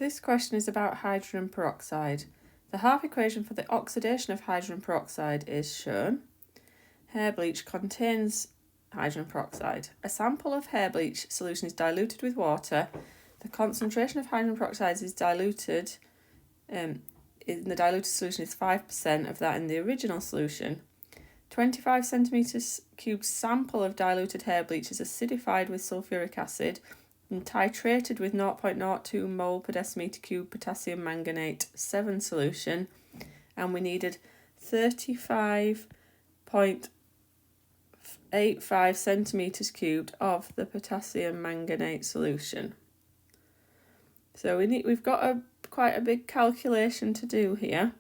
This question is about hydrogen peroxide. The half equation for the oxidation of hydrogen peroxide is shown. Hair bleach contains hydrogen peroxide. A sample of hair bleach solution is diluted with water. The concentration of hydrogen peroxide is diluted. In the diluted solution is 5% of that in the original solution. 25 centimetres cubed sample of diluted hair bleach is acidified with sulfuric acid and titrated with 0.02 mole per decimetre cube potassium manganate 7 solution, and we needed 35.85 centimetres cubed of the potassium manganate solution. So we've got quite a big calculation to do here.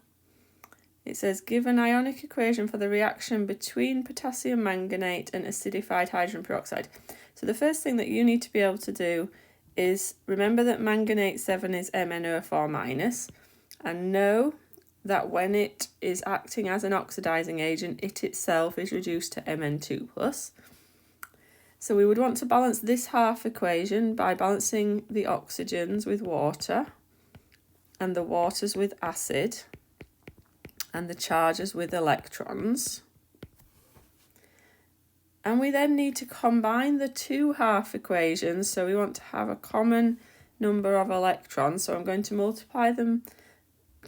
It says give an ionic equation for the reaction between potassium manganate and acidified hydrogen peroxide. So the first thing that you need to be able to do is remember that manganate 7 is MnO4-, and know that when it is acting as an oxidizing agent, it itself is reduced to Mn2+. So we would want to balance this half equation by balancing the oxygens with water and the waters with acid and the charges with electrons. And we then need to combine the two half equations, so we want to have a common number of electrons. So I'm going to multiply them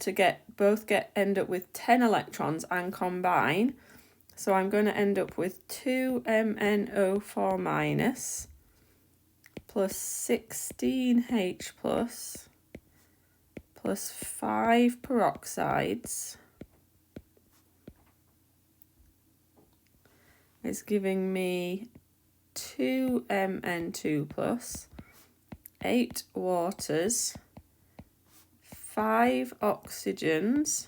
to end up with 10 electrons and combine. So I'm going to end up with 2 MnO4- plus 16H plus 5 peroxides is giving me 2 Mn2+, 8 waters, 5 oxygens,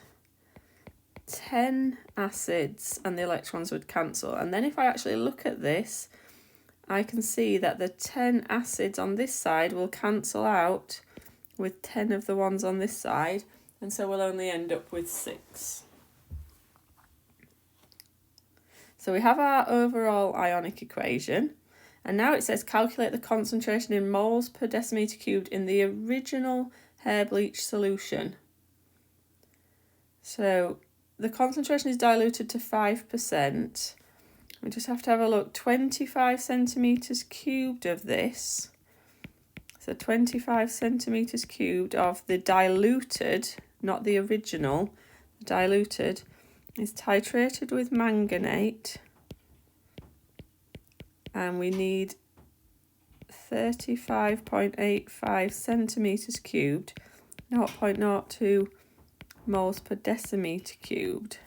10 acids, and the electrons would cancel. And then if I actually look at this, I can see that the 10 acids on this side will cancel out with 10 of the ones on this side, and so we'll only end up with 6. So we have our overall ionic equation, and now it says calculate the concentration in moles per decimetre cubed in the original hair bleach solution. So the concentration is diluted to 5%. We just have to have a look. 25 centimetres cubed of this. So 25 centimetres cubed of the diluted, not the original, the diluted, is titrated with manganate, and we need 35.85 centimetres cubed, 0.02 moles per decimetre cubed.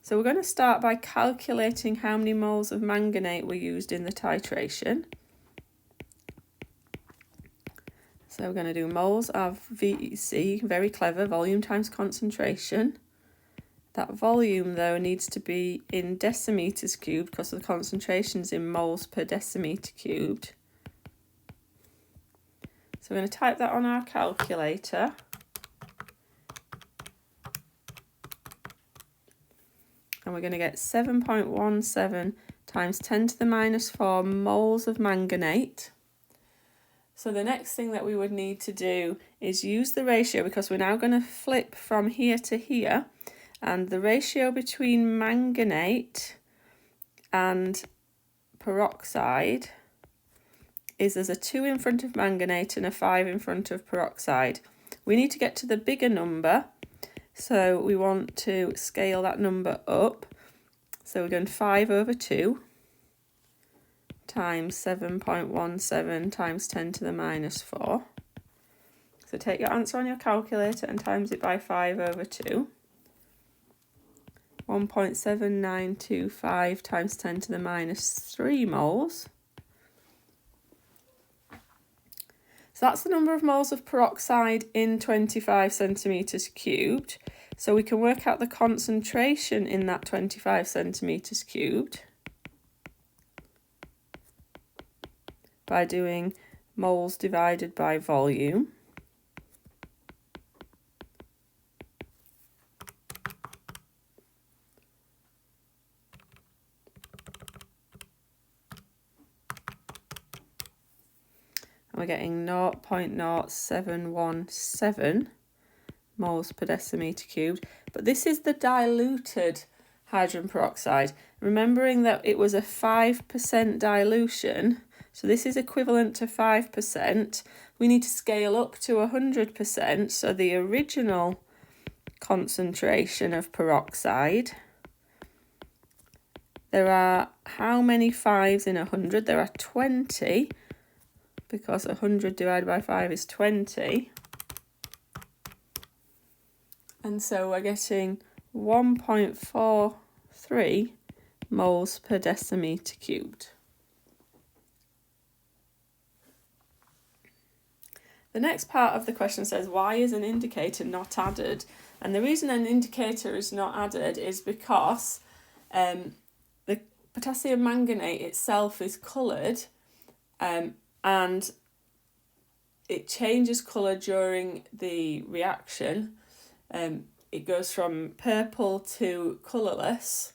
So we're going to start by calculating how many moles of manganate were used in the titration. So we're going to do moles of VC, very clever, volume times concentration. That volume, though, needs to be in decimetres cubed because the concentration's in moles per decimetre cubed. So we're going to type that on our calculator. And we're going to get 7.17 times 10 to the minus 4 moles of manganate. So the next thing that we would need to do is use the ratio, because we're now going to flip from here to here. And the ratio between manganate and peroxide is there's a 2 in front of manganate and a 5 in front of peroxide. We need to get to the bigger number, so we want to scale that number up. So we're going 5/2 times 7.17 times 10 to the minus 4. So take your answer on your calculator and times it by 5/2. 1.7925 times 10 to the minus 3 moles. So that's the number of moles of peroxide in 25 centimetres cubed. So we can work out the concentration in that 25 centimetres cubed by doing moles divided by volume. we're getting 0.0717 moles per decimetre cubed. But this is the diluted hydrogen peroxide. Remembering that it was a 5% dilution, so this is equivalent to 5. We need to scale up to 100%, so the original concentration of peroxide, there are how many 5s in 100? There are 20, because 100 divided by 5 is 20. And so we're getting 1.43 moles per decimetre cubed. The next part of the question says, why is an indicator not added? And the reason an indicator is not added is because the potassium manganate itself is coloured, and it changes colour during the reaction. It goes from purple to colourless.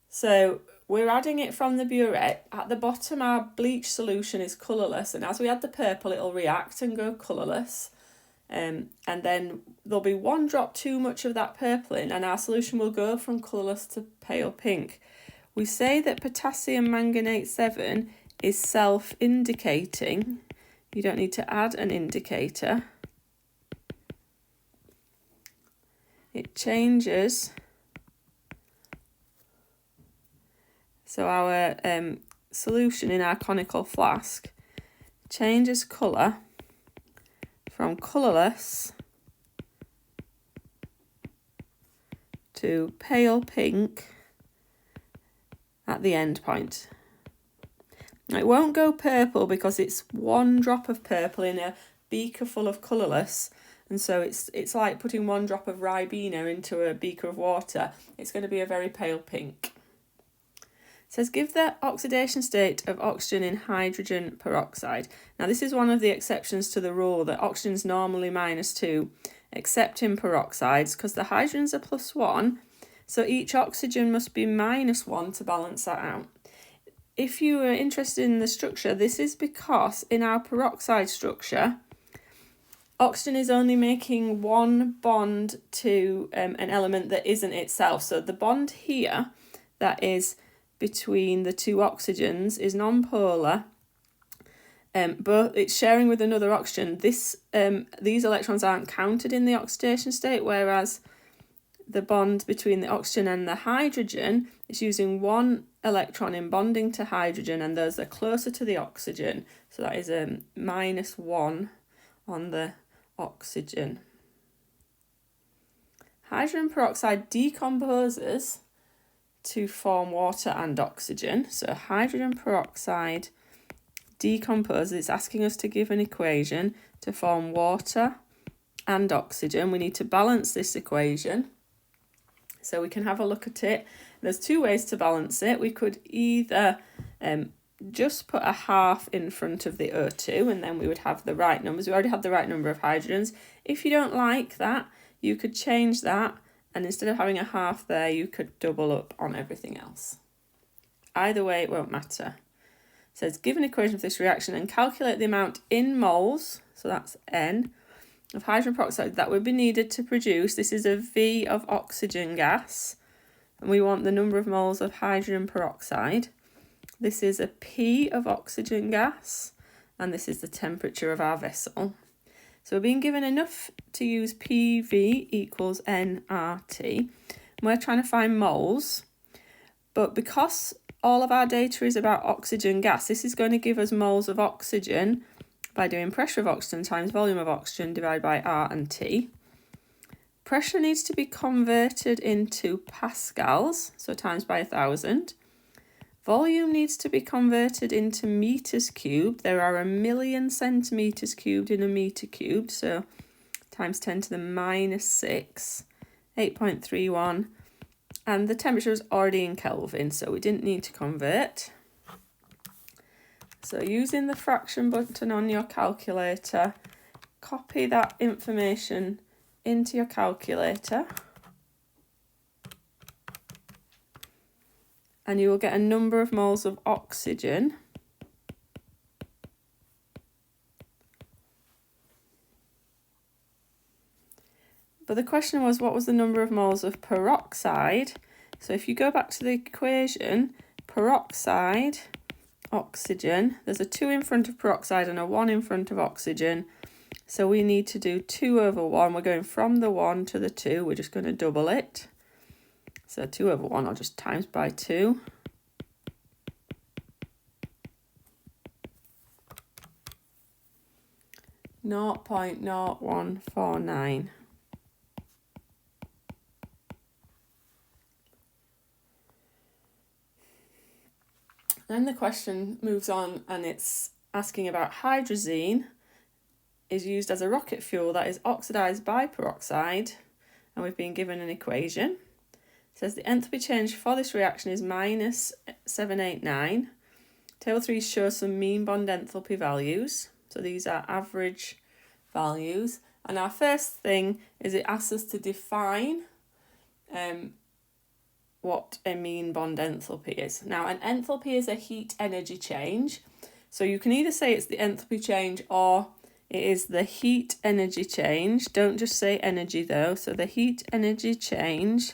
So we're adding it from the burette. At the bottom, our bleach solution is colourless, and as we add the purple, it'll react and go colourless. And then there'll be one drop too much of that purple in, and our solution will go from colourless to pale pink. We say that potassium manganate 7 is self-indicating. You don't need to add an indicator. It changes. So our solution in our conical flask changes colour from colourless to pale pink at the end point. Now, it won't go purple because it's one drop of purple in a beaker full of colourless, and so it's like putting one drop of Ribena into a beaker of water. It's going to be a very pale pink. It says, give the oxidation state of oxygen in hydrogen peroxide. Now, this is one of the exceptions to the rule that oxygen is normally -2, except in peroxides, because the hydrogens are +1, so each oxygen must be -1 to balance that out. If you are interested in the structure, this is because in our peroxide structure, oxygen is only making one bond to an element that isn't itself. So the bond here that is between the two oxygens is non-polar, but it's sharing with another oxygen. These electrons aren't counted in the oxidation state, whereas the bond between the oxygen and the hydrogen is using one electron in bonding to hydrogen, and those are closer to the oxygen. So that is a -1 on the oxygen. Hydrogen peroxide decomposes to form water and oxygen. So hydrogen peroxide decomposes. It's asking us to give an equation to form water and oxygen. We need to balance this equation. So we can have a look at it. There's two ways to balance it. We could either just put a half in front of the O2, and then we would have the right numbers. We already have the right number of hydrogens. If you don't like that, you could change that, and instead of having a half there, you could double up on everything else. Either way, it won't matter. It says, give an equation of this reaction and calculate the amount in moles, so that's N, of hydrogen peroxide that would be needed to produce. This is a V of oxygen gas, and we want the number of moles of hydrogen peroxide. This is a P of oxygen gas, and this is the temperature of our vessel. So we're being given enough to use PV equals nRT. And we're trying to find moles, but because all of our data is about oxygen gas, this is going to give us moles of oxygen by doing pressure of oxygen times volume of oxygen divided by R and T. Pressure needs to be converted into pascals, so times by 1,000. Volume needs to be converted into meters cubed. There are 1,000,000 centimeters cubed in a meter cubed, so times 10 to the -6, 8.31. And the temperature is already in Kelvin, so we didn't need to convert. So using the fraction button on your calculator, copy that information into your calculator, and you will get a number of moles of oxygen But the question was, what was the number of moles of peroxide? So if you go back to the equation, peroxide, oxygen, there's a 2 in front of peroxide and a 1 in front of oxygen. So we need to do 2 over 1. We're going from the 1 to the 2. We're just going to double it. So 2 over 1, I'll just times by 2. Naught 0.0149. Then the question moves on and it's asking about hydrazine is used as a rocket fuel that is oxidized by peroxide, and we've been given an equation. It says the enthalpy change for this reaction is minus 789. Table 3 shows some mean bond enthalpy values. So these are average values. And our first thing is it asks us to define what a mean bond enthalpy is. Now, an enthalpy is a heat energy change. So you can either say it's the enthalpy change or it is the heat energy change. Don't just say energy though. So the heat energy change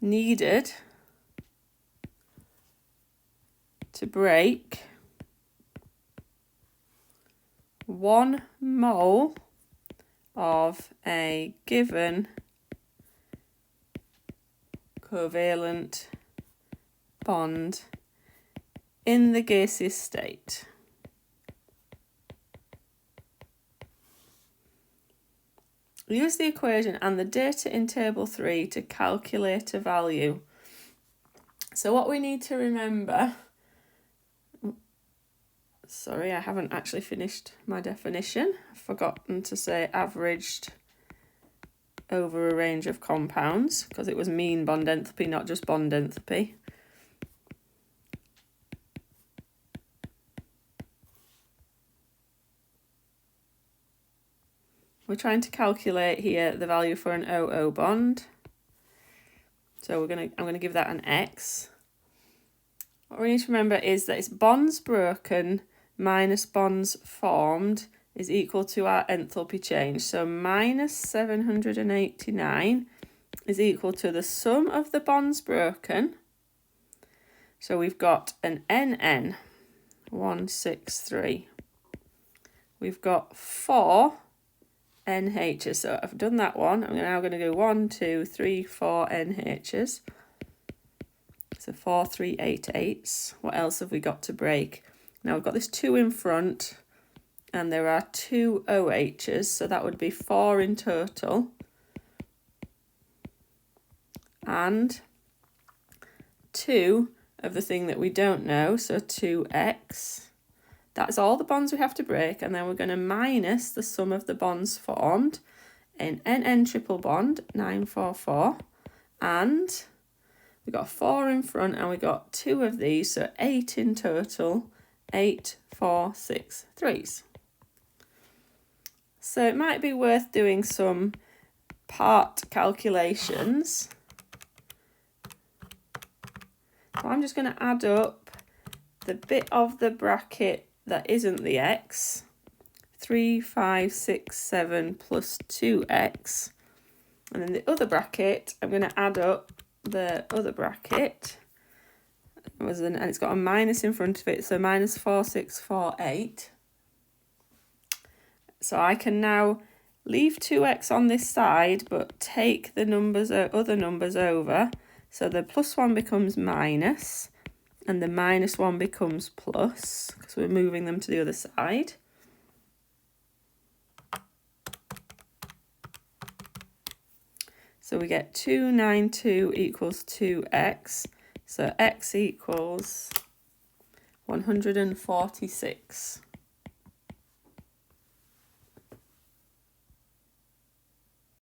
needed to break 1 mole of a given covalent bond in the gaseous state. Use the equation and the data in table 3 to calculate a value. So what we need to remember, sorry, I haven't actually finished my definition. I've forgotten to say averaged over a range of compounds because it was mean bond enthalpy, not just bond enthalpy. We're trying to calculate here the value for an OO bond. So I'm gonna give that an X. What we need to remember is that it's bonds broken minus bonds formed is equal to our enthalpy change. So minus 789 is equal to the sum of the bonds broken. So we've got an NN 163. We've got 4 NHs. So I've done that one. I'm now going to go 1, 2, 3, 4 NHs. So 4 388s. What else have we got to break? Now we've got this 2 in front and there are 2 OHs. So that would be 4 in total. And 2 of the thing that we don't know. So 2X. That's all the bonds we have to break, and then we're going to minus the sum of the bonds formed in NN triple bond 944, and we got 4 in front and we got 2 of these, so 8 in total, 8, 4, 6, 3s. So it might be worth doing some part calculations. So I'm just going to add up the bit of the bracket that isn't the X, 3, 5, 6, 7 plus 2X. And then the other bracket, I'm going to add up the other bracket. And it's got a minus in front of it, so minus 4, 6, 4, 8. So I can now leave 2X on this side, but take the numbers, other numbers over. So the plus 1 becomes minus. And the minus 1 becomes plus, because we're moving them to the other side. So we get 292 equals 2x. So x equals 146.